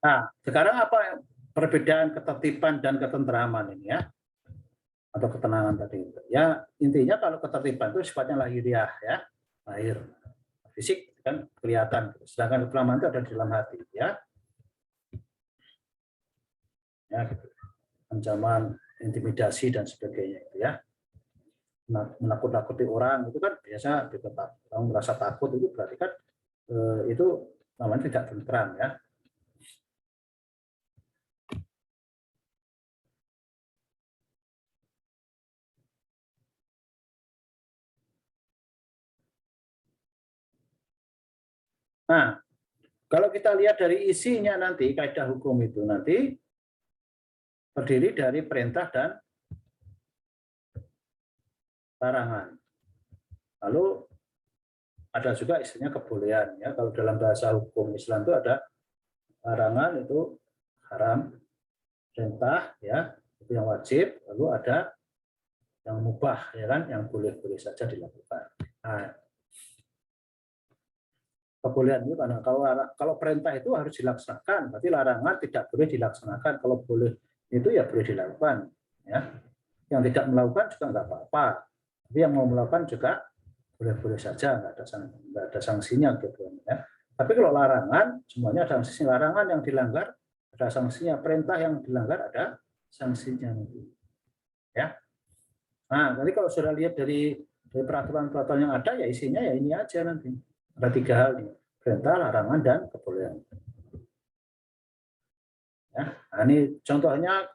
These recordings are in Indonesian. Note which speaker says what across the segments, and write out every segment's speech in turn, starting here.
Speaker 1: Nah, sekarang apa perbedaan ketertiban dan ketentraman ini ya? Atau ketenangan tadi. Ya, intinya kalau ketertiban itu sifatnya lahiriah ya, lahir. Fisik kan kelihatan. Sedangkan ketentraman itu ada di dalam hati ya. Ya, gitu. Ancaman, intimidasi dan sebagainya itu ya. Menakut-nakuti orang itu kan biasa orang merasa takut itu berarti kan itu namanya tidak tentram ya. Nah, kalau kita lihat dari isinya nanti kaidah hukum itu nanti terdiri dari perintah dan larangan. Lalu ada juga istilahnya kebolehan ya. Kalau dalam bahasa hukum Islam itu ada larangan itu haram, perintah ya itu yang wajib, lalu ada yang mubah ya kan, yang boleh-boleh saja dilakukan. Nah, kebolehan itu karena kalau perintah itu harus dilaksanakan, berarti larangan tidak boleh dilaksanakan. Kalau boleh itu ya boleh dilakukan ya. Yang tidak melakukan juga nggak apa-apa. Tapi yang mau melakukan juga boleh-boleh saja, nggak ada sanksinya gitu ya. Tapi kalau larangan, semuanya ada sanksi. Larangan yang dilanggar ada sanksinya, perintah yang dilanggar ada sanksinya ya. Nah, nanti kalau sudah lihat dari peraturan-peraturan yang ada ya isinya ya ini aja nanti. Ada 3 hal nih, perintah, larangan dan kebolehan. Ya. Nah, ini contohnya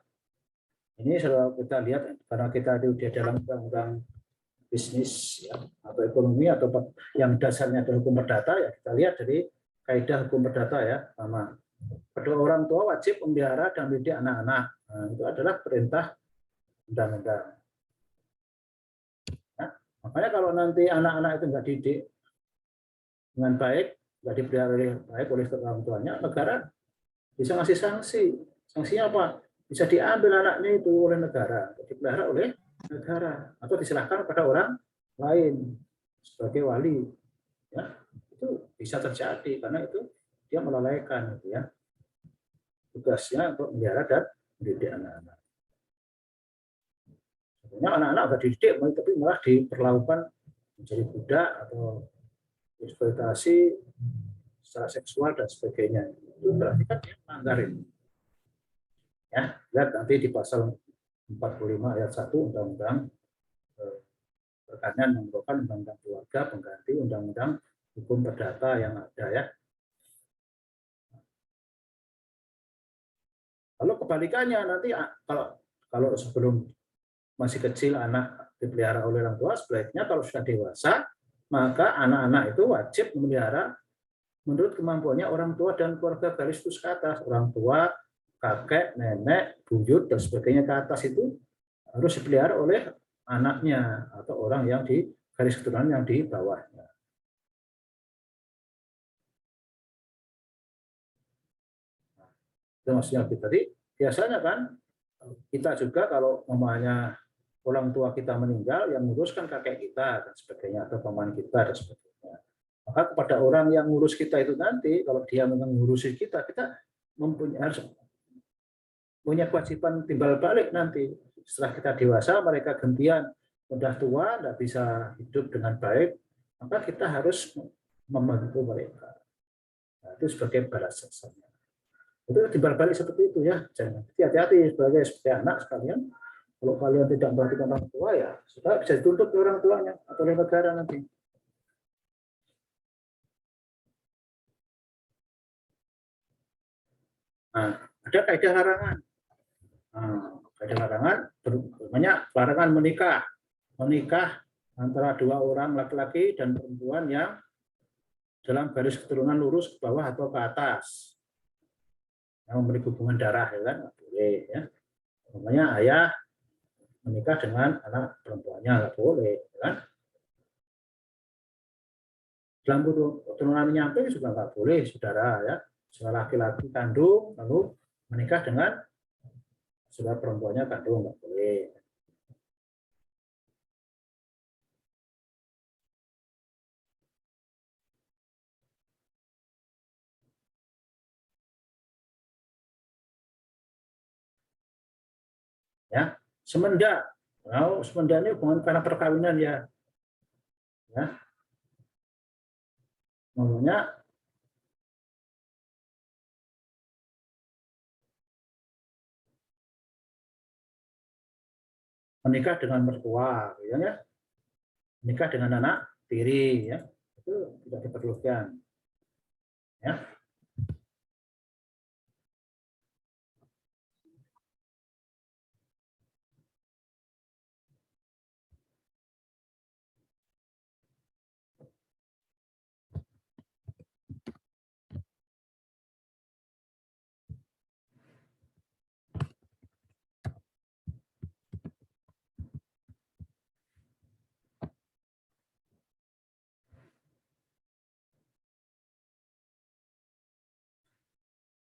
Speaker 1: ini sudah kita lihat karena kita ada di dalam undang-undang bisnis ya, atau ekonomi atau yang dasarnya adalah hukum perdata ya kita lihat dari kaidah hukum perdata ya sama kedua orang tua wajib memelihara dan mendidik anak-anak. Nah, itu adalah perintah undang-undang. Ya. Makanya kalau nanti anak-anak itu nggak didik dengan baik, nggak dipelihara baik oleh orang tuanya, negara bisa ngasih sanksi. Sanksinya apa? Bisa diambil anaknya itu oleh negara, dipelihara oleh negara, atau diserahkan pada orang lain sebagai wali. Ya, itu bisa terjadi karena itu dia melalaikan gitu ya tugasnya untuk memelihara dan mendidik anak-anak. Sebenarnya anak-anak sudah dididik, tapi malah diperlakukan menjadi budak atau eksploitasi secara seksual dan sebagainya. Itu berarti kan dia melanggar ini. Ya, lihat nanti di pasal 45 ayat 1 Undang-Undang Pertanian yang merupakan Undang-Undang Keluarga pengganti Undang-Undang Hukum Perdata yang ada ya. Lalu kebalikannya nanti kalau kalau sebelum masih kecil anak dipelihara oleh orang tua, sebaiknya kalau sudah dewasa maka anak-anak itu wajib memelihara menurut kemampuannya orang tua dan keluarga garis terus ke atas. Orang tua, kakek, nenek, buyut dan sebagainya ke atas itu harus dipelihara oleh anaknya atau orang yang di garis keturunan yang di bawahnya. Itu maksudnya tadi biasanya kan kita juga kalau mamanya orang tua kita meninggal yang nguruskan kakek kita dan sebagainya atau paman kita dan sebagainya. Maka kepada orang yang ngurus kita itu nanti kalau dia memang ngurusi kita, kita harus punya kewajiban timbal balik nanti. Setelah kita dewasa, mereka gantian udah tua, tidak bisa hidup dengan baik, maka kita harus membantu mereka. Nah, itu sebagai balas jasanya. Itu timbal balik seperti itu ya. Jangan hati-hati sebagai anak sekalian. Kalau kalian tidak memperhatikan orang tua ya, sudah bisa dituntut ke orang tuanya atau oleh negara nanti. Nah, ada kaidah larangan. Nah, kaidah larangan, namanya larangan menikah. Menikah antara dua orang laki-laki dan perempuan yang dalam garis keturunan lurus ke bawah atau ke atas. Yang memiliki hubungan darah, ya kan? Nggak boleh. Ya. Namanya ayah menikah dengan anak perempuannya, nggak boleh. Ya kan? Dalam keturunan menyamping juga nggak boleh, saudara. Ya. Saudara laki-laki kandung, lalu menikah dengan saudara perempuannya kandung, nggak boleh. Ya, semenda. Nah, semenda ini bukan karena perkawinan ya. Ya. Namanya menikah dengan mertua, ya. Menikah dengan anak tiri, ya. Itu tidak diperlukan. Ya.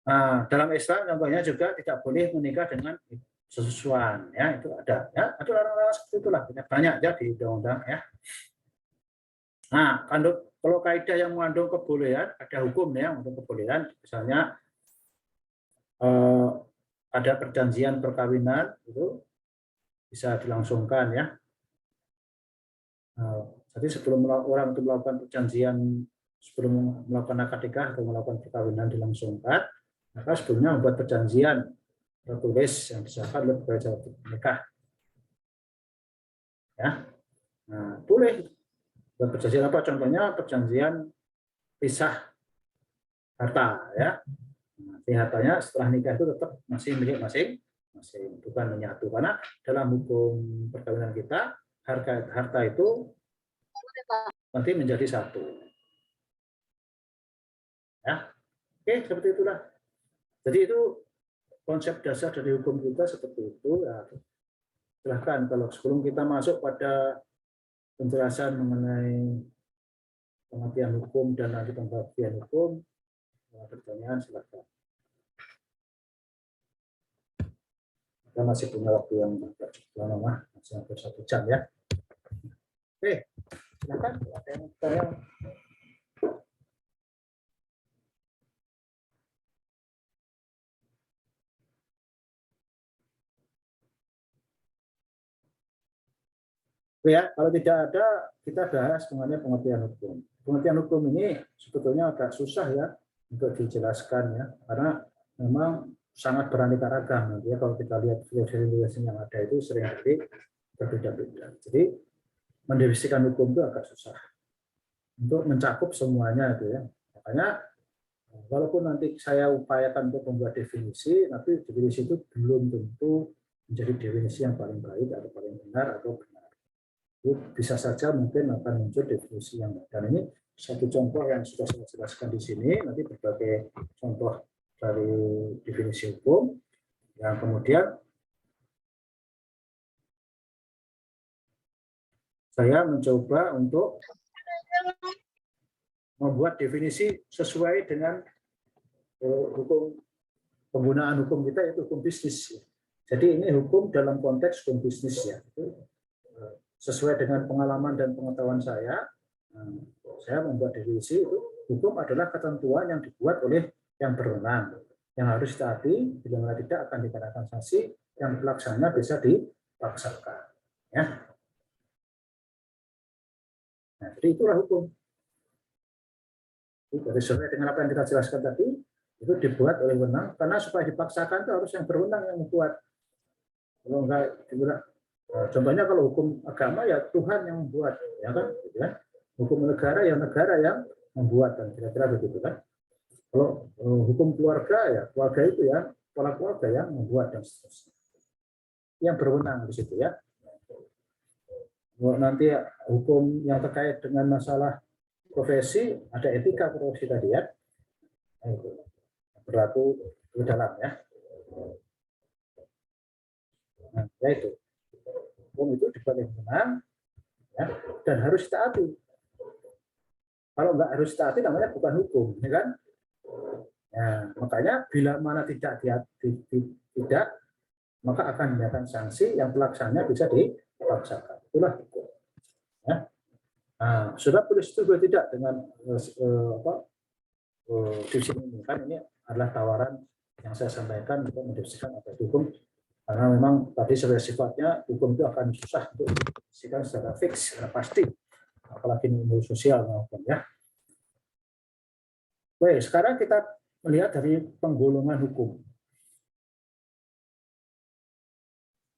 Speaker 1: Nah, dalam Islam contohnya juga tidak boleh menikah dengan sesusuan, ya itu ada, ya ada orang-orang seperti itulah banyak ya di undang-undang ya. Nah, kalau kaidah yang mengandung kebolehan, ada hukum ya untuk kebolehan, misalnya ada perjanjian perkawinan itu bisa dilangsungkan ya. Jadi sebelum orang itu melakukan perjanjian, sebelum melakukan akad nikah atau melakukan perkawinan dilangsungkan, maka sebelumnya membuat perjanjian tertulis yang disahkan oleh pegawai nikah. Ya, nah, boleh. Dan perjanjian apa? Contohnya perjanjian pisah harta, ya. Nah, hartanya setelah nikah itu tetap masih milik masing-masing, bukan menyatu. Karena dalam hukum perkawinan kita, harta itu nanti menjadi satu. Ya, oke, seperti itulah. Jadi itu konsep dasar dari hukum kita seperti itu. Ya, silahkan kalau sebelum kita masuk pada penjelasan mengenai pengertian hukum dan nanti pembagian hukum, pertanyaan silahkan. Kita masih punya waktu yang lama, masih hampir 1 jam ya. Oke, silakan. Ada yang bertanya? Ya, kalau tidak ada, kita bahas mengenai pengertian hukum. Pengertian hukum ini sebetulnya agak susah ya untuk dijelaskan ya, karena memang sangat beraneka ragam. Ya, kalau kita lihat filosofi yang ada itu seringkali berbeda-beda. Jadi mendefinisikan hukum itu agak susah untuk mencakup semuanya itu ya. Makanya walaupun nanti saya upayakan untuk membuat definisi, tapi definisi itu belum tentu menjadi definisi yang paling baik atau paling benar atau benar. Bisa saja mungkin akan muncul definisi yang baik. Dan ini satu contoh yang sudah saya jelaskan di sini, nanti berbagai contoh dari definisi hukum yang kemudian saya mencoba untuk membuat definisi sesuai dengan hukum penggunaan hukum kita, yaitu hukum bisnis. Jadi ini hukum dalam konteks hukum bisnis ya. Sesuai dengan pengalaman dan pengetahuan saya membuat definisi itu hukum adalah ketentuan yang dibuat oleh yang berwenang, yang harus ditaati, bila mana tidak akan dikenakan sanksi, yang pelaksananya bisa dipaksakan. Ya. Nah, jadi itulah hukum. Jadi sesuai dengan apa yang kita jelaskan tadi, itu dibuat oleh wenang, karena supaya dipaksakan itu harus yang berwenang yang membuat. Kalau enggak dibuat. Contohnya kalau hukum agama ya Tuhan yang membuat, ya kan? Hukum negara yang membuat, dan kira-kira begitu kan. Kalau hukum keluarga ya keluarga itu ya kepala keluarga yang membuat dan seterusnya. Yang berwenang di situ ya. Nanti hukum yang terkait dengan masalah profesi, ada etika profesi tadi ya. Nah, itu berlaku di dalam ya. Nah, ya itu. Hukum itu dibuat yang benar ya, dan harus taati. Kalau nggak harus taati namanya bukan hukum, ya kan? Nah, makanya bila mana tidak maka akan dinaikkan sanksi yang pelaksananya bisa dipaksakan. Itulah hukum. Ya. Nah, sudah boleh setuju tidak dengan definisi ini? Kan ini adalah tawaran yang saya sampaikan untuk mendefinisikan apa itu hukum Karena memang tadi sifatnya hukum itu akan susah untuk dipastikan secara fix, secara pasti, apalagi ilmu sosial maupun ya. Baik, sekarang kita melihat dari penggolongan hukum.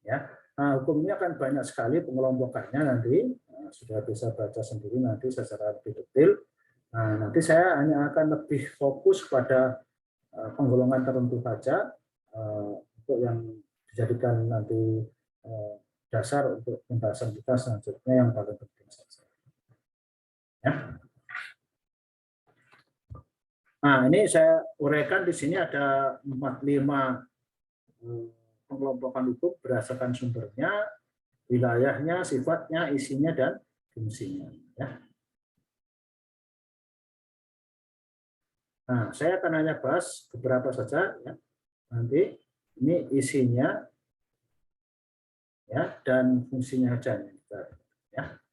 Speaker 1: Ya, nah, hukum ini akan banyak sekali pengelompokannya nanti. Nah, sudah bisa baca sendiri nanti secara lebih detail. Nah, nanti saya hanya akan lebih fokus pada penggolongan tertentu saja untuk yang dijadikan nanti dasar untuk pembahasan kita selanjutnya yang paling penting saja. Ya. Nah, ini saya uraikan di sini ada 45 pengelompokan hukum berdasarkan sumbernya, wilayahnya, sifatnya, isinya, dan fungsinya. Ya. Nah, saya akan hanya bahas beberapa saja. Ya. Nanti ini isinya, ya, dan fungsinya saja. Ya.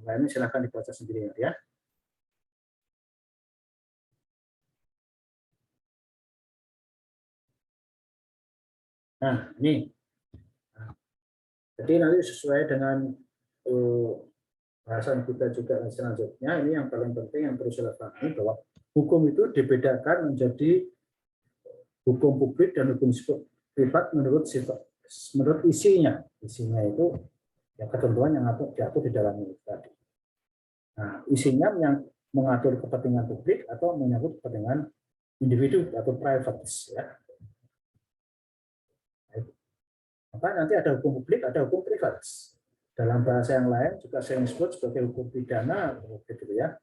Speaker 1: Nah, ini silahkan dibaca sendiri ya. Nah, ini. Jadi nanti sesuai dengan bahasan kita juga selanjutnya, ini yang paling penting yang perlu saya pahami bahwa hukum itu dibedakan menjadi hukum publik dan hukum privat menurut isinya. Isinya itu ya ketentuan yang diatur di dalamnya tadi. Nah, isinya yang mengatur kepentingan publik atau menyangkut kepentingan individu atau private. Ya. Maka nanti ada hukum publik, ada hukum privat. Dalam bahasa yang lain juga saya sebut sebagai hukum pidana, gitu ya.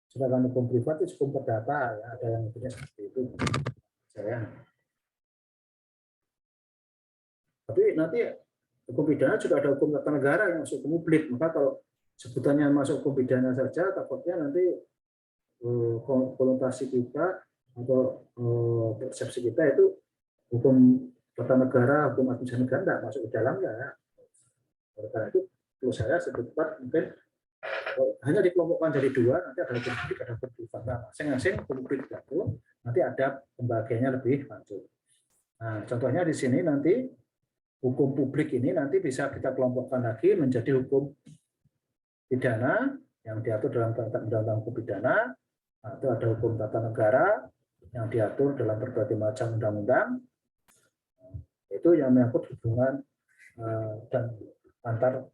Speaker 1: Sedangkan hukum privat itu hukum perdata, ya. Ada yang punya seperti itu. Tapi nanti hukum pidana juga ada hukum tata negara yang masuk ke publik. Maka kalau sebutannya masuk hukum pidana saja, takutnya nanti konotasi kita atau persepsi kita itu hukum tata negara, hukum administrasi negara tidak masuk ke dalamnya. Ya. Karena itu perlu saya sebutkan mungkin hanya dikelompokkan jadi dua, nanti ada hukum publik, ada hukum privat. Nah, masing-masing hukum publik itu nanti ada pembagiannya lebih lanjut. Nah, contohnya di sini nanti hukum publik ini nanti bisa kita kelompokkan lagi menjadi hukum pidana yang diatur dalam undang-undang hukum pidana, atau ada hukum tata negara yang diatur dalam berbagai macam undang-undang, itu yang menyangkut hubungan dan antar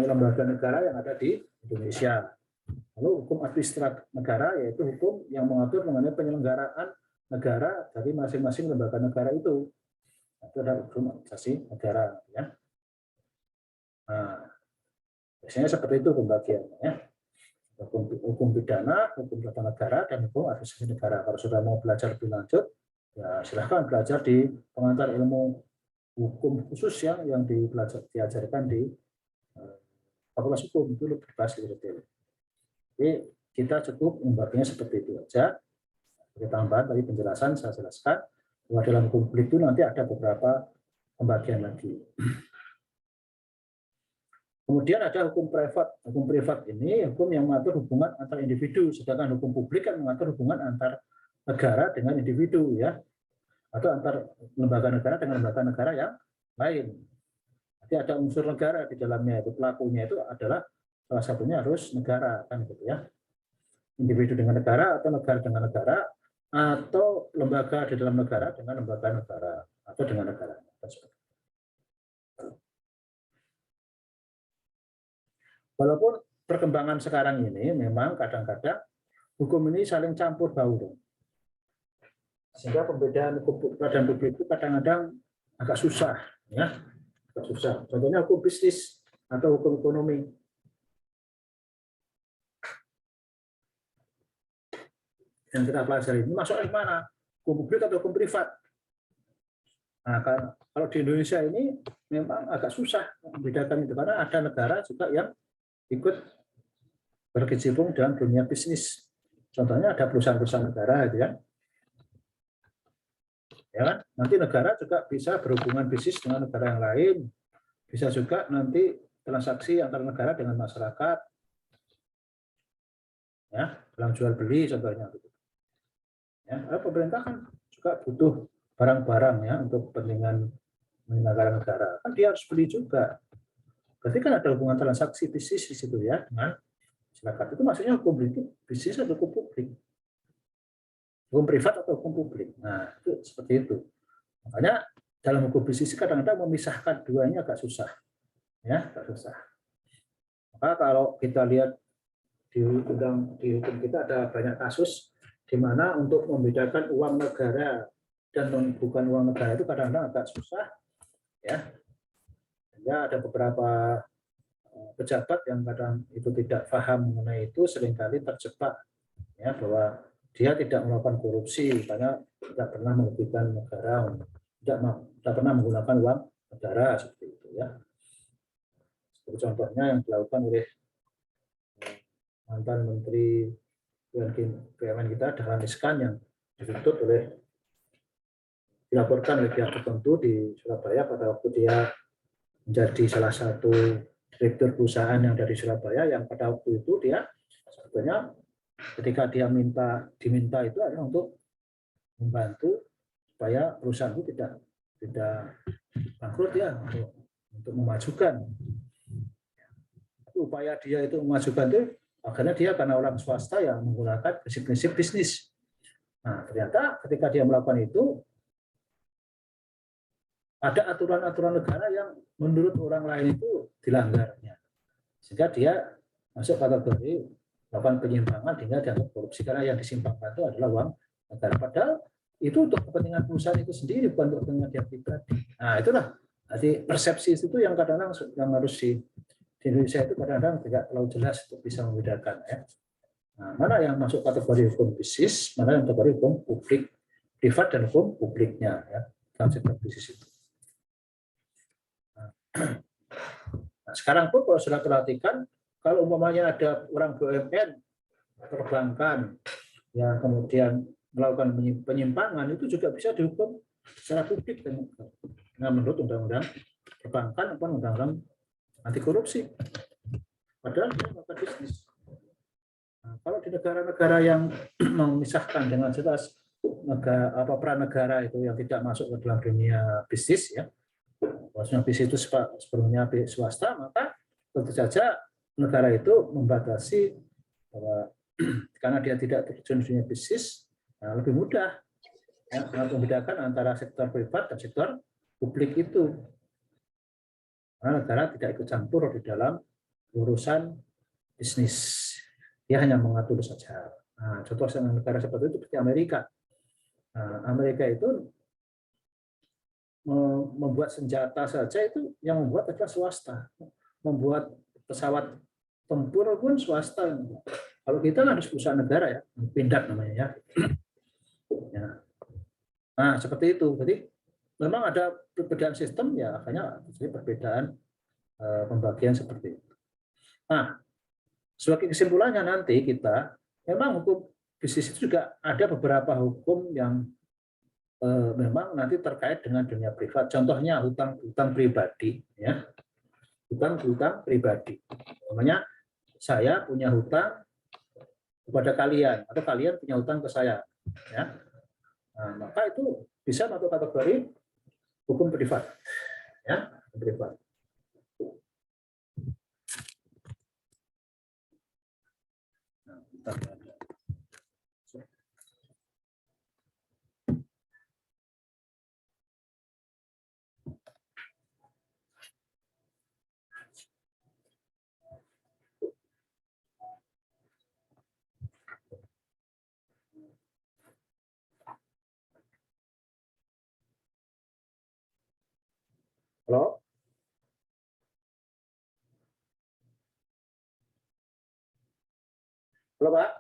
Speaker 1: lembaga negara yang ada di Indonesia. Lalu hukum administratif negara yaitu hukum yang mengatur mengenai penyelenggaraan negara dari masing-masing lembaga negara itu. Itu adalah hukum administrasi negara. Ya. Nah, biasanya seperti itu pembagiannya. Ya. Hukum pidana, hukum tata negara, dan hukum administrasi negara. Kalau sudah mau belajar lebih lanjut, ya silahkan belajar di pengantar ilmu hukum khusus yang diajarkan di Fakultas Hukum, itu lebih bahas lebih detail. Jadi kita cukup membaginya seperti itu saja. Sebagai tambahan tadi penjelasan saya jelaskan bahwa dalam hukum publik itu nanti ada beberapa pembagian lagi. Kemudian ada hukum privat. Hukum privat ini hukum yang mengatur hubungan antar individu, sedangkan hukum publik kan mengatur hubungan antar negara dengan individu, ya, atau antar lembaga negara dengan lembaga negara yang lain. Nanti ada unsur negara di dalamnya, itu pelakunya itu adalah salah satunya harus negara, kan gitu ya. Individu dengan negara atau negara dengan negara atau lembaga di dalam negara dengan lembaga negara atau dengan negara. Walaupun perkembangan sekarang ini memang kadang-kadang hukum ini saling campur baur. Sehingga pembedaan hukum dan publik itu kadang-kadang agak susah, ya. Agak susah. Contohnya hukum bisnis atau hukum ekonomi. Yang kita pelajari ini masuk di mana? Hukum publik atau hukum privat? Nah, kalau di Indonesia ini memang agak susah membedakan itu karena ada negara juga yang ikut berkecimpung dalam dunia bisnis. Contohnya ada perusahaan-perusahaan negara, gitu kan? Ya kan? Nanti negara juga bisa berhubungan bisnis dengan negara yang lain, bisa juga nanti transaksi antar negara dengan masyarakat, ya, dalam jual beli contohnya. Ya, pemerintah kan juga butuh barang-barang ya untuk kepentingan negara, kan dia harus beli juga. Berarti kan ada hubungan transaksi bisnis di situ ya dengan masyarakat. Itu maksudnya hukum itu bisnis atau hukum publik, hukum privat atau hukum publik. Nah itu seperti itu. Makanya dalam hukum bisnis kadang-kadang memisahkan duanya agak susah, ya agak susah. Maka kalau kita lihat di hukum kita ada banyak kasus di mana untuk membedakan uang negara dan bukan uang negara itu kadang-kadang agak susah, ya. Ya ada beberapa pejabat yang kadang itu tidak paham mengenai itu, seringkali terjebak ya bahwa dia tidak melakukan korupsi karena tidak pernah merugikan negara, tidak pernah menggunakan uang negara seperti itu ya. Seperti contohnya yang dilakukan oleh mantan Menteri BUMN kita Dahlan Iskan yang dituntut dilaporkan oleh pihak tertentu di Surabaya pada waktu dia menjadi salah satu direktur perusahaan yang dari Surabaya, yang pada waktu itu dia sebetulnya ketika dia diminta itu adalah untuk membantu supaya perusahaan itu tidak bangkrut ya, untuk memajukan. Upaya dia itu memajukan itu akhirnya dia karena orang swasta yang menggunakan prinsip-prinsip bisnis. Nah, ternyata ketika dia melakukan itu ada aturan-aturan negara yang menurut orang lain itu dilanggarnya. Sehingga dia masuk kategori melakukan penyimpangan hingga dianggap korupsi karena yang disimpangkan itu adalah uang negara. Padahal itu untuk kepentingan perusahaan itu sendiri, bukan untuk kepentingan dia pribadi. Nah, itulah. Jadi persepsi itu yang kadang-kadang yang harus di Indonesia itu kadang-kadang tidak terlalu jelas untuk bisa membedakan ya. Nah, mana yang masuk kategori hukum bisnis, mana yang kategori hukum publik, privat dan hukum publiknya ya, dalam sektor bisnis itu. Nah, sekarang pun kalau sudah perhatikan, kalau umpamanya ada orang BUMN, perbankan, yang kemudian melakukan penyimpangan, itu juga bisa dihukum secara publik dengan menurut undang-undang perbankan maupun undang-undang anti korupsi. Padahal dia melakukan bisnis. Nah, kalau di negara-negara yang memisahkan dengan jelas peran negara itu yang tidak masuk ke dalam dunia bisnis ya, maksudnya bisnis itu sepenuhnya swasta, maka tentu saja negara itu membatasi bahwa karena dia tidak terjun di dunia bisnis, nah lebih mudah ya, membedakan antara sektor privat dan sektor publik itu. Karena negara tidak ikut campur di dalam urusan bisnis, dia hanya mengatur saja. Nah, contoh negara seperti itu seperti Amerika. Nah, Amerika itu membuat senjata saja itu yang membuat adalah swasta. Membuat pesawat tempur pun swasta. Kalau kita harus perusahaan negara ya, pindad namanya ya. Nah, seperti itu. Jadi memang ada perbedaan sistem ya, makanya perbedaan pembagian seperti itu. Nah, sebagai kesimpulannya nanti kita memang hukum bisnis itu juga ada beberapa hukum yang memang nanti terkait dengan dunia privat. Contohnya hutang pribadi, ya, hutang pribadi. Namanya saya punya hutang kepada kalian atau kalian punya hutang ke saya, ya. Nah, maka itu bisa masuk kategori hukum privat, ya, privat. Nah, halo? Halo, Pak?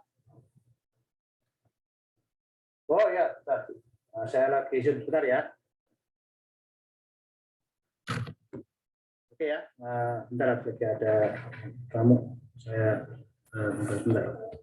Speaker 1: Oh ya, bentar. Nah, saya lagi zoom sebentar ya. Oke ya, bentar lagi ada tamu. Saya bentar.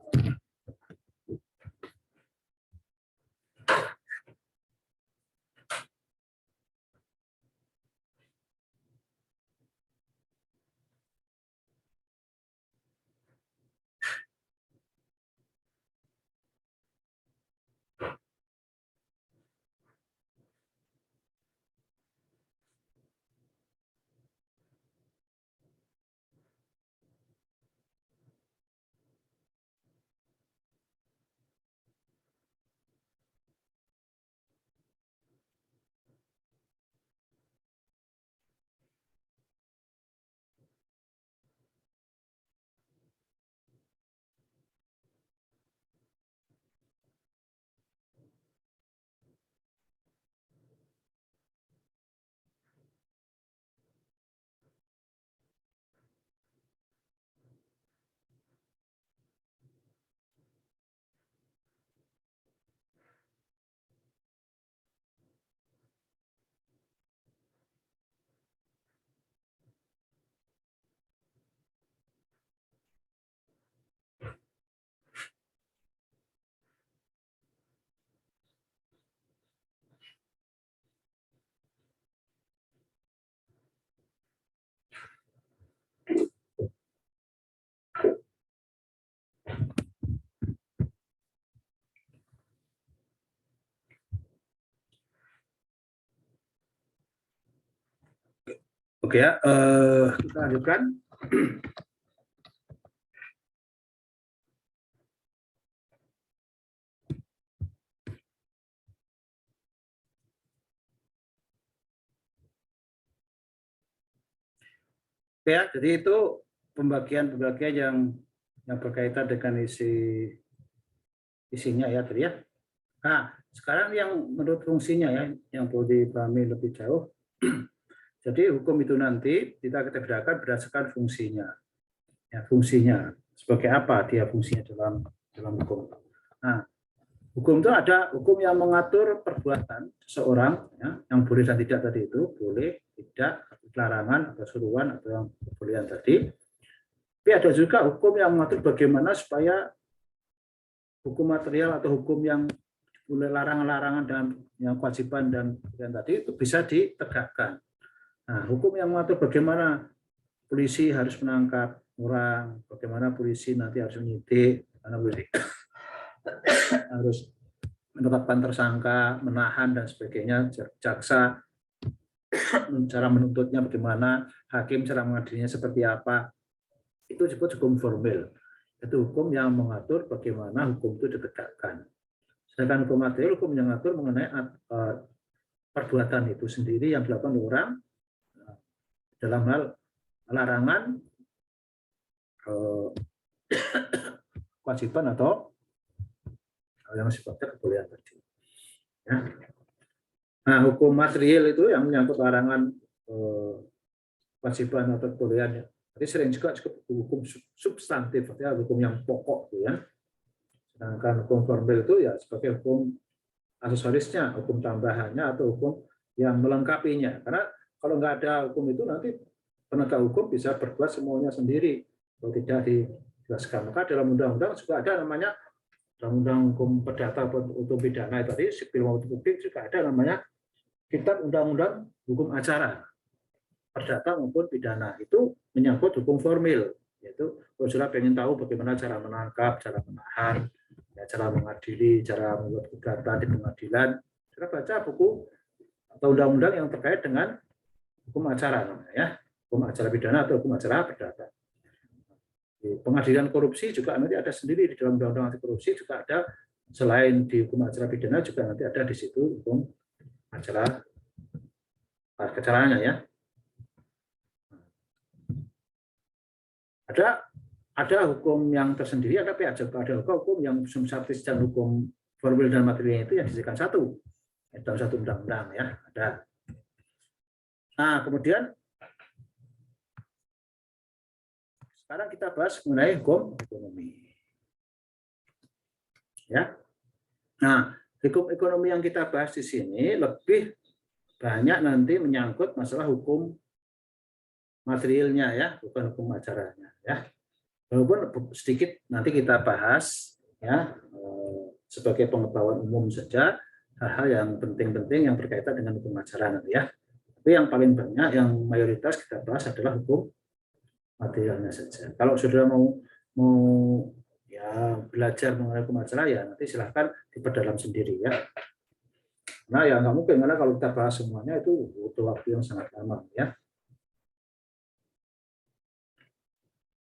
Speaker 1: Oke ya, kita lanjutkan. Oke ya, jadi itu pembagian-pembagian yang berkaitan dengan isinya ya tadi ya. Nah, sekarang yang menurut fungsinya ya, yang perlu dipahami lebih jauh. Jadi hukum itu nanti kita bedakan berdasarkan fungsinya. Ya, fungsinya sebagai apa dia fungsinya dalam hukum. Nah, hukum itu ada hukum yang mengatur perbuatan seseorang ya, yang boleh dan tidak tadi itu boleh, tidak, larangan atau suruhan atau yang kebolehan tadi. Tapi ada juga hukum yang mengatur bagaimana supaya hukum material atau hukum yang boleh larangan-larangan dan yang kewajiban dan tadi itu bisa ditegakkan. Nah, hukum yang mengatur bagaimana polisi harus menangkap orang, bagaimana polisi nanti harus menyidik, bagaimana polisi harus menetapkan tersangka, menahan dan sebagainya, jaksa cara menuntutnya bagaimana, hakim cara mengadilinya seperti apa, itu disebut hukum formil. Itu hukum yang mengatur bagaimana hukum itu ditegakkan. Sedangkan hukum material, hukum yang mengatur mengenai perbuatan itu sendiri yang dilakukan orang dalam hal larangan, kewajiban atau yang sifatnya kebolehan tadi. Ya. Nah, hukum material itu yang menyangkut larangan, kewajiban atau kebolehan. Jadi sering juga hukum substantif, ya, hukum yang pokok, ya. Sedangkan hukum formil itu ya sebagai hukum aksesorisnya, hukum tambahannya atau hukum yang melengkapinya. Karena kalau nggak ada hukum itu nanti penegak hukum bisa berbuat semuanya sendiri kalau tidak dijelaskan. Maka dalam undang-undang juga ada namanya dalam undang hukum perdata atau hukum pidana tadi sipil maupun publik juga ada namanya kitab undang-undang hukum acara perdata maupun pidana, itu menyangkut hukum formil, yaitu kalau saudara pengen tahu bagaimana cara menangkap, cara menahan, ya, cara mengadili, cara membuat gugatan di pengadilan, saudara baca buku atau undang-undang yang terkait dengan hukum acara namanya, ya, hukum acara pidana atau hukum acara perdata. Di pengadilan korupsi juga nanti ada sendiri di dalam undang-undang anti korupsi juga ada, selain di hukum acara pidana juga nanti ada di situ hukum acara acaranya, ya. Ada hukum yang tersendiri, tapi ada hukum yang substantif dan hukum formil dan materialnya itu yang dijadikan satu dalam satu undang-undang, ya, ada. Nah, kemudian sekarang kita bahas mengenai hukum ekonomi, ya. Nah, hukum ekonomi yang kita bahas di sini lebih banyak nanti menyangkut masalah hukum materialnya, ya, bukan hukum acaranya, ya. Walaupun sedikit nanti kita bahas, ya, sebagai pengetahuan umum saja hal-hal yang penting-penting yang berkaitan dengan hukum acara nanti, ya. Tapi yang paling banyak, yang mayoritas kita bahas adalah hukum materialnya saja. Kalau saudara mau ya belajar mengenai hukum acara, ya nanti silahkan diperdalam sendiri, ya. Nah, ya nggak mungkin karena kalau kita bahas semuanya itu butuh waktu yang sangat lama, ya.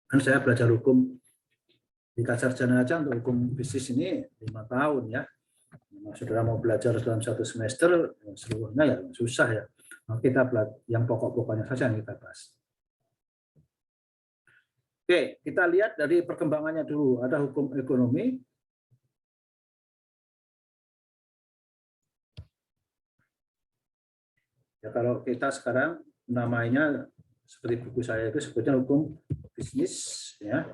Speaker 1: Kan saya belajar hukum di Sarjana aja untuk hukum bisnis ini 5 tahun, ya. Nah, saudara mau belajar dalam 1 semester seluruhnya ya susah, ya. Nah, kita belajar yang pokok-pokoknya saja yang kita bahas. Oke, kita lihat dari perkembangannya dulu. Ada hukum ekonomi. Ya, kalau kita sekarang namanya seperti buku saya itu sebutnya hukum bisnis, ya,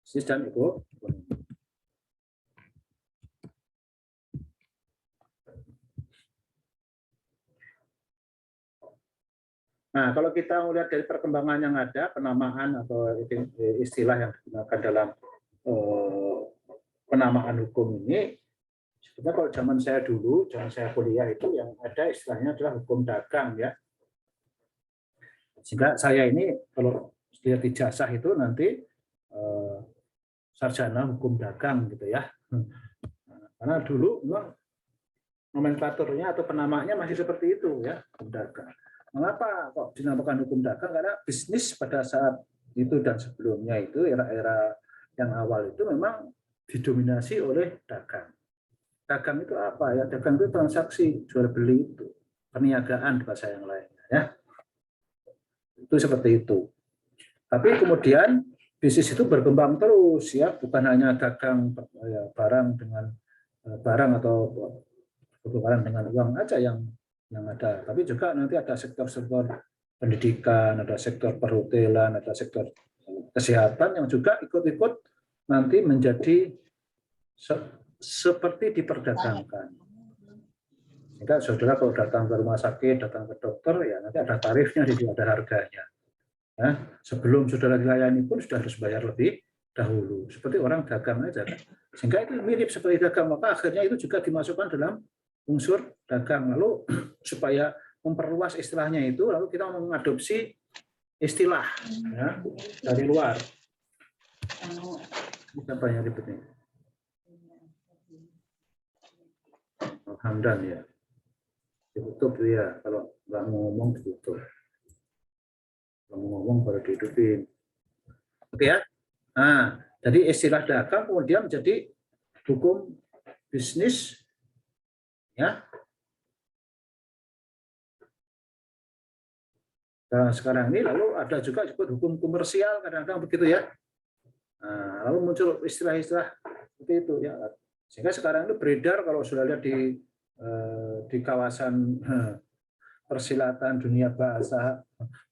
Speaker 1: bisnis dan ekonomi. Nah, kalau kita melihat dari perkembangan yang ada, penamaan atau istilah yang digunakan dalam penamaan hukum ini, sebetulnya kalau zaman saya dulu, zaman saya kuliah itu yang ada istilahnya adalah hukum dagang, ya. Sehingga saya ini kalau lihat ijazah itu nanti sarjana hukum dagang gitu, ya. Karena dulu memang nomenklaturnya atau penamaannya masih seperti itu, ya, hukum dagang. Mengapa kok dinamakan hukum dagang? Karena bisnis pada saat itu dan sebelumnya itu era-era yang awal itu memang didominasi oleh dagang. Dagang itu apa ya? Dagang itu transaksi jual beli itu, perniagaan bahasa yang lainnya ya. Itu seperti itu. Tapi kemudian bisnis itu berkembang terus ya, bukan hanya dagang ya, barang atau pertukaran dengan uang aja yang ada, tapi juga nanti ada sektor-sektor pendidikan, ada sektor perhotelan, ada sektor kesehatan yang juga ikut-ikut nanti menjadi seperti diperdagangkan. Sehingga saudara kalau datang ke rumah sakit, datang ke dokter, ya nanti ada tarifnya, ada harganya. Ya, sebelum saudara dilayani pun sudah harus bayar lebih dahulu. Seperti orang dagang aja kan. Sehingga itu mirip seperti dagang, maka akhirnya itu juga dimasukkan dalam unsur dagang. Lalu supaya memperluas istilahnya itu, lalu kita mengadopsi istilah ya, dari luar. Siapa yang ribet nih? Oh, Hamdan ya. Ditutup ya, kalau nggak mau ngomong ditutup. Kalau mau ngomong baru dihidupin. Oke ya. Nah, jadi istilah dagang kemudian menjadi hukum bisnis ya. Nah, sekarang ini lalu ada juga disebut hukum komersial, kadang-kadang begitu ya. Nah, lalu muncul istilah-istilah seperti itu ya. Sehingga sekarang itu beredar kalau sudah lihat di kawasan persilatan dunia bahasa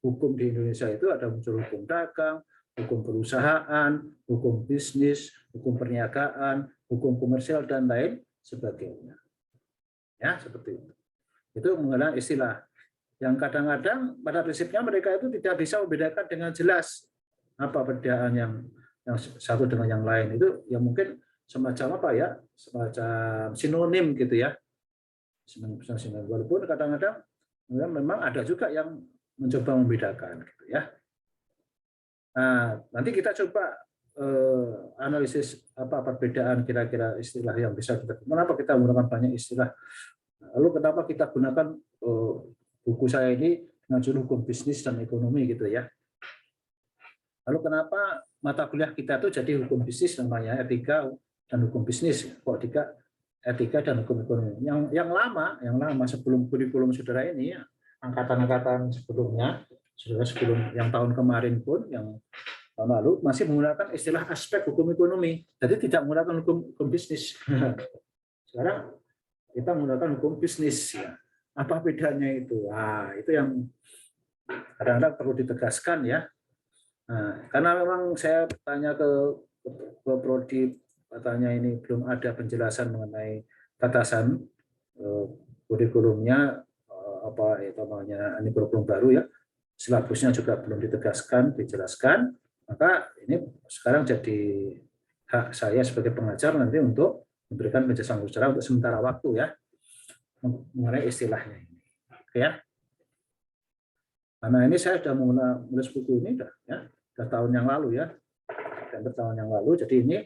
Speaker 1: hukum di Indonesia itu ada muncul hukum dagang, hukum perusahaan, hukum bisnis, hukum perniagaan, hukum komersial dan lain sebagainya. Ya, seperti itu. Itu mengenai istilah yang kadang-kadang pada prinsipnya mereka itu tidak bisa membedakan dengan jelas apa perbedaan yang satu dengan yang lain. Itu ya mungkin semacam apa ya, semacam sinonim gitu ya. Sinonim. Walaupun kadang-kadang memang ada juga yang mencoba membedakan gitu ya. Nah, nanti kita coba analisis apa perbedaan kira-kira istilah yang bisa kita. Kenapa kita menggunakan banyak istilah? Lalu kenapa kita gunakan buku saya ini dengan judul hukum bisnis dan ekonomi gitu ya. Lalu kenapa mata kuliah kita itu jadi hukum bisnis namanya etika dan hukum bisnis, kok etika dan hukum ekonomi. Yang lama sebelum kurikulum saudara ini, angkatan-angkatan sebelumnya, saudara sebelum yang tahun kemarin pun, yang tahun lalu masih menggunakan istilah aspek hukum ekonomi. Jadi tidak menggunakan hukum bisnis. Sekarang kita menggunakan hukum bisnis ya. Apa bedanya itu? Nah, itu yang kadang-kadang perlu ditegaskan ya. Nah, karena memang saya tanya ke prodi, katanya ini belum ada penjelasan mengenai batasan kurikulumnya apa itu namanya, ini kurikulum baru ya. Silabusnya juga belum ditegaskan, dijelaskan. Maka ini sekarang jadi hak saya sebagai pengajar nanti untuk memberikan penjelasan secara untuk sementara waktu ya mengenai istilahnya ini. Oke ya. Karena ini saya sudah menulis buku ini sudah tahun yang lalu ya. Dan tahun yang lalu, jadi ini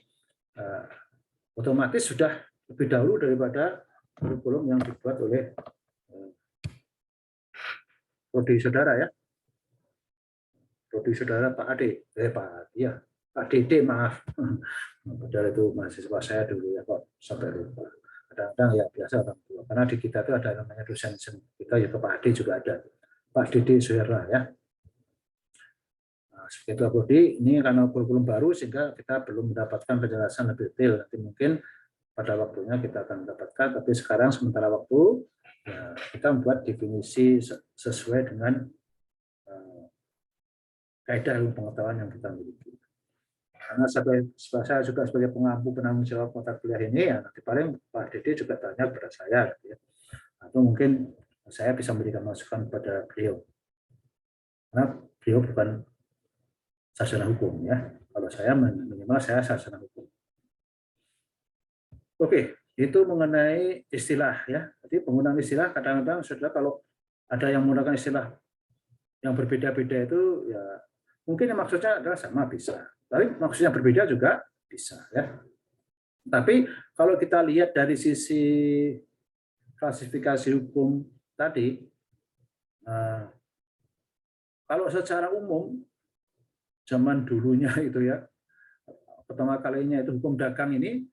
Speaker 1: otomatis sudah lebih dahulu daripada kurikulum yang dibuat oleh prodi saudara ya. Prodi saudara Pak Ade, Pak Dede maaf. Padahal itu mahasiswa saya dulu ya kok sampai lupa. Kadang-kadang ya biasa orang tua. Karena di kita itu ada namanya dosen kita ya, Pak Ade juga ada. Pak Dede Suherla ya. Nah, seperti itu Prodi, ini karena kurikulum baru sehingga kita belum mendapatkan penjelasan lebih detail. Nanti mungkin pada waktunya kita akan mendapatkan, tapi sekarang sementara waktu ya, kita membuat definisi sesuai dengan kaidah ilmu pengetahuan yang kita miliki. Karena saya juga sebagai pengampu penanggung jawab mata kuliah ini, ya nanti paling Pak Dede juga tanya kepada saya, gitu ya. Atau mungkin saya bisa memberikan masukan kepada beliau. Karena beliau bukan sarjana hukum ya. Kalau saya minimal saya sarjana hukum. Oke, itu mengenai istilah ya. Jadi penggunaan istilah kadang-kadang saudara kalau ada yang menggunakan istilah yang berbeda-beda itu ya mungkin yang maksudnya adalah sama bisa. Tapi maksudnya berbeda juga bisa ya. Tapi kalau kita lihat dari sisi klasifikasi hukum tadi, Kalau secara umum zaman dulunya itu ya, pertama kalinya itu hukum dagang ini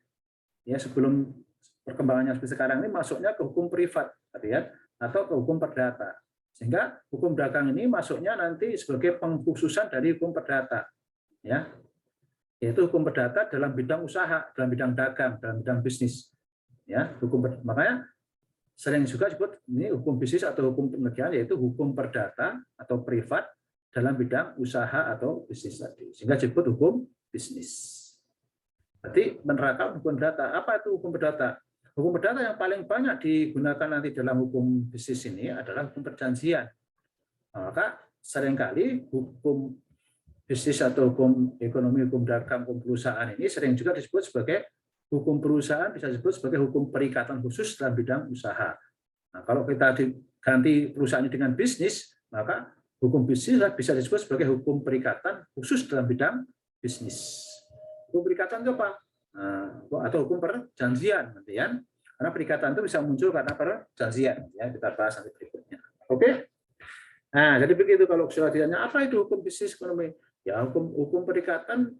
Speaker 1: ya sebelum perkembangannya seperti sekarang ini masuknya ke hukum privat, ya, atau ke hukum perdata. Sehingga hukum dagang ini masuknya nanti sebagai pengkhususan dari hukum perdata, ya, yaitu hukum perdata dalam bidang usaha, dalam bidang dagang, dalam bidang bisnis, ya. Makanya sering juga disebut ini hukum bisnis atau hukum pernegaraan, yaitu hukum perdata atau privat dalam bidang usaha atau bisnis tadi, sehingga disebut hukum bisnis. Berarti menerapkan hukum perdata. Apa itu hukum perdata? Hukum perdata yang paling banyak digunakan nanti dalam hukum bisnis ini adalah hukum perjanjian. Maka seringkali hukum bisnis atau hukum ekonomi, hukum dagang, hukum perusahaan ini sering juga disebut sebagai hukum perusahaan, bisa disebut sebagai hukum perikatan khusus dalam bidang usaha. Nah, kalau kita diganti perusahaan dengan bisnis, maka hukum bisnis bisa disebut sebagai hukum perikatan khusus dalam bidang bisnis. Hukum perikatan itu apa? Atau hukum perjanjian, nanti ya. Karena perikatan itu bisa muncul karena perjanjian. Ya, kita bahas nanti berikutnya. Oke? Nah, jadi begitu kalau sudah ditanya apa itu hukum bisnis ekonomi? Ya, hukum perikatan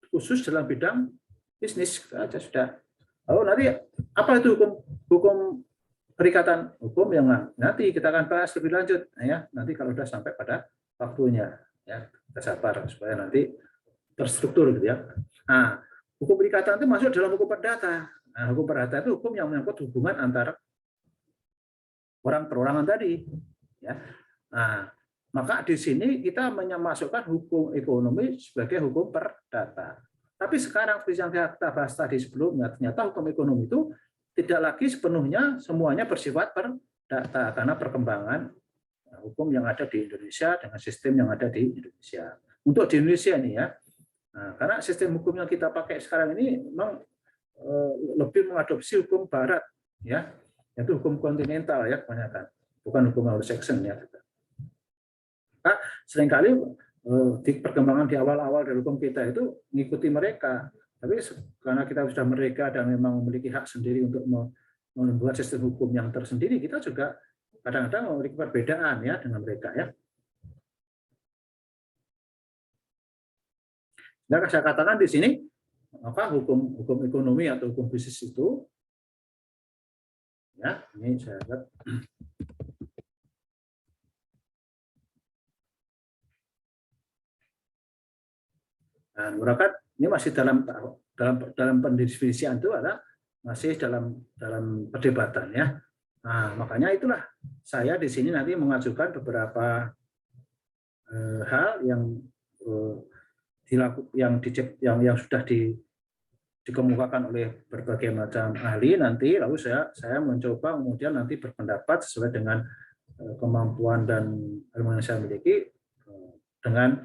Speaker 1: khusus dalam bidang bisnis aja sudah. Lalu nanti apa itu hukum perikatan? Hukum yang nanti kita akan bahas lebih lanjut, ya. Nanti kalau sudah sampai pada waktunya, ya, kita sabar supaya nanti terstruktur, gitu ya. Nah, hukum perikatan itu masuk dalam hukum perdata. Nah, hukum perdata itu hukum yang menyangkut hubungan antara orang perorangan tadi, ya. Nah, maka di sini kita memasukkan hukum ekonomi sebagai hukum perdata. Tapi sekarang seperti yang kita bahas tadi sebelumnya, ternyata hukum ekonomi itu tidak lagi sepenuhnya semuanya bersifat perdata karena perkembangan hukum yang ada di Indonesia dengan sistem yang ada di Indonesia. Untuk di Indonesia ini ya, nah, karena sistem hukum yang kita pakai sekarang ini memang lebih mengadopsi hukum Barat, ya, yaitu hukum kontinental ya kebanyakan, bukan hukum Anglo-Saxon ya. Nah, seringkali di perkembangan di awal-awal dari hukum kita itu mengikuti mereka, tapi karena kita sudah merdeka dan memang memiliki hak sendiri untuk membuat sistem hukum yang tersendiri, kita juga kadang-kadang memiliki perbedaan ya dengan mereka ya. Nah, saya katakan di sini apa hukum ekonomi atau hukum bisnis itu ya, ini saya lihat. Nah, murakat ini masih dalam pendefinisian itu ada masih dalam perdebatan ya. Nah, makanya itulah saya di sini nanti mengajukan beberapa hal yang yang sudah dikemukakan oleh berbagai macam ahli nanti, lalu saya mencoba kemudian nanti berpendapat sesuai dengan kemampuan dan ilmu yang saya miliki dengan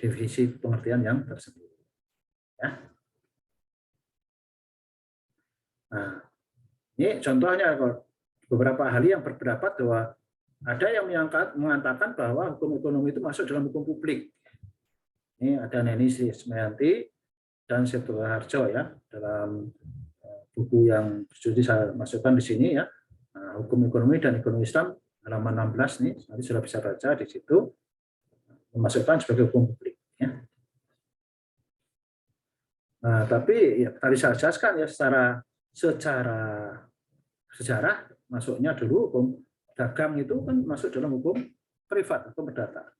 Speaker 1: definisi pengertian yang tersendiri. Ya. Nah, ini contohnya beberapa ahli yang berpendapat bahwa ada yang mengatakan bahwa hukum ekonomi itu masuk dalam hukum publik. Ini ada Neni Sismayanti dan Septo Harjo ya dalam buku yang sudah saya masukkan di sini ya. Nah, hukum ekonomi dan ekonomi Islam halaman 16 nih, nanti sudah bisa baca di situ, memasukkan sebagai hukum publik. Ya. Nah, tapi ya, tadi saya jelaskan ya secara sejarah masuknya dulu hukum dagang itu kan masuk dalam hukum privat, hukum perdata.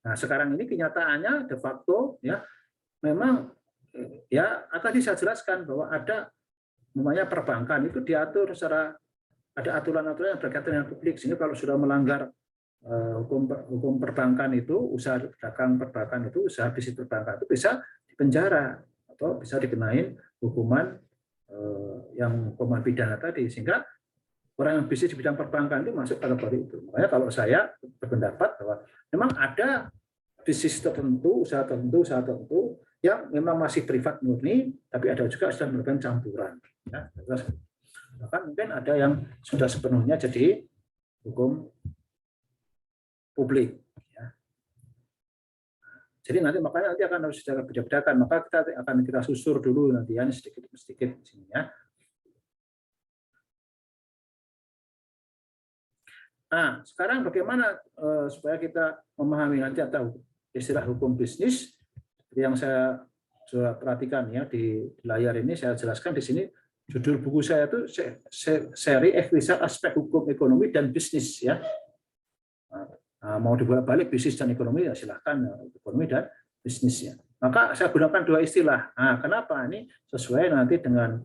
Speaker 1: Nah, sekarang ini kenyataannya de facto ya memang ya tadi saya jelaskan bahwa ada namanya perbankan itu diatur secara ada aturan-aturan yang berkaitan dengan publik, sehingga kalau sudah melanggar hukum perbankan itu, usaha dagang perbankan itu, usaha bisnis perbankan itu bisa dipenjara atau bisa dikenain hukuman yang hukuman pidana tadi, sehingga orang yang bisnis di bidang perbankan itu masuk kategori itu. Makanya kalau saya berpendapat bahwa memang ada bisnis tertentu, usaha tertentu yang memang masih privat murni, tapi ada juga sudah melakukan campuran. Ya, bahkan mungkin ada yang sudah sepenuhnya jadi hukum publik. Ya. Jadi makanya nanti akan harus secara beda-bedakan. Maka kita susur dulu nanti ya sedikit sedikit sini ya. Nah, sekarang bagaimana supaya kita memahami nanti atau istilah hukum bisnis yang saya sudah perhatikan ya di layar ini, saya jelaskan di sini judul buku saya itu seri Ekvisat Aspek Hukum Ekonomi dan Bisnis ya. Nah, mau dibolak-balik bisnis dan ekonomi ya silahkan, ekonomi dan bisnisnya. Maka saya gunakan dua istilah. Nah, kenapa? Ini sesuai nanti dengan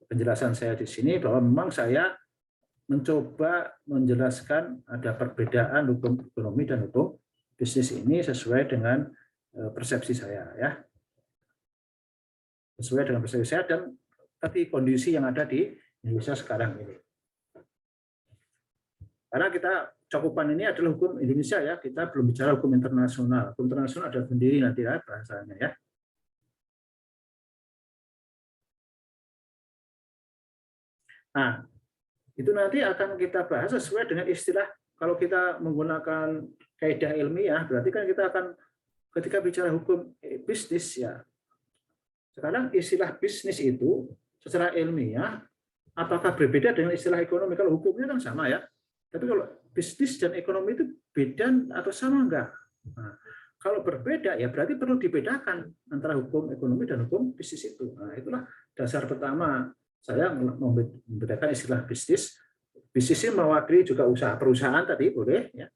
Speaker 1: penjelasan saya di sini bahwa memang saya mencoba menjelaskan ada perbedaan hukum ekonomi dan hukum bisnis ini sesuai dengan persepsi saya ya. Sesuai dengan persepsi saya dan tapi kondisi yang ada di Indonesia sekarang ini. Karena kita cakupan ini adalah hukum Indonesia ya, kita belum bicara hukum internasional. Hukum internasional ada sendiri nanti ya bahasanya ya. Nah, itu nanti akan kita bahas sesuai dengan istilah. Kalau kita menggunakan kaidah ilmiah, berarti kan kita akan ketika bicara hukum bisnis ya. Sekarang istilah bisnis itu secara ilmiah apakah berbeda dengan istilah ekonomi? Kalau hukumnya kan sama ya. Tapi kalau bisnis dan ekonomi itu beda atau sama enggak? Nah, kalau berbeda ya berarti perlu dibedakan antara hukum ekonomi dan hukum bisnis itu. Nah, itulah dasar pertama saya membedakan istilah bisnis. Bisnis ini mewakili juga usaha perusahaan tadi boleh ya,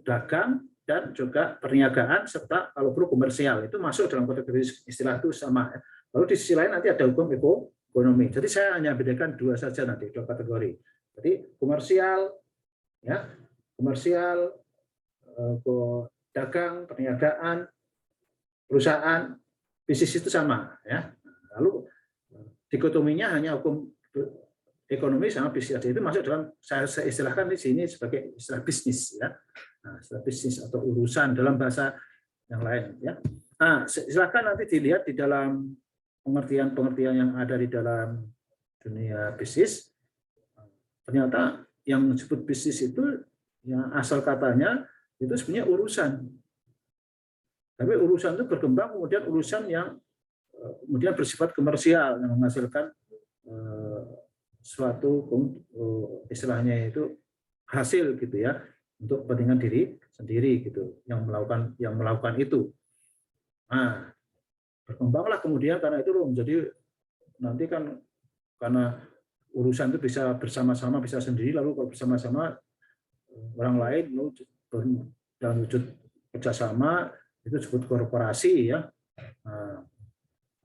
Speaker 1: dagang dan juga perniagaan serta kalau perlu komersial itu masuk dalam kategori istilah itu sama. Lalu di sisi lain nanti ada hukum ekonomi. Jadi saya hanya bedakan dua saja nanti dua kategori. Jadi komersial ya, komersial, dagang, perniagaan, perusahaan, bisnis itu sama ya. Lalu dikotominya hanya hukum ekonomi sama bisnis itu masuk dalam saya istilahkan di sini sebagai istilah bisnis ya. Nah, istilah bisnis atau urusan dalam bahasa yang lain ya. Nah, silakan nanti dilihat di dalam pengertian-pengertian yang ada di dalam dunia bisnis. Ternyata yang disebut bisnis itu yang asal katanya itu sebenarnya urusan. Tapi urusan itu berkembang kemudian urusan yang kemudian bersifat komersial yang menghasilkan suatu istilahnya itu hasil gitu ya untuk kepentingan diri sendiri gitu yang melakukan itu. Nah, berkembanglah kemudian karena itu menjadi nanti kan karena urusan itu bisa bersama-sama bisa sendiri lalu kalau bersama-sama orang lain dalam wujud kerjasama itu disebut korporasi ya. Nah,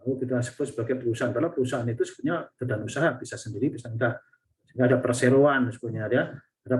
Speaker 1: lalu kita sebut sebagai perusahaan. Karena perusahaan itu sebenarnya badan usaha bisa sendiri bisa enggak. Sehingga ada perseroan sebenarnya ada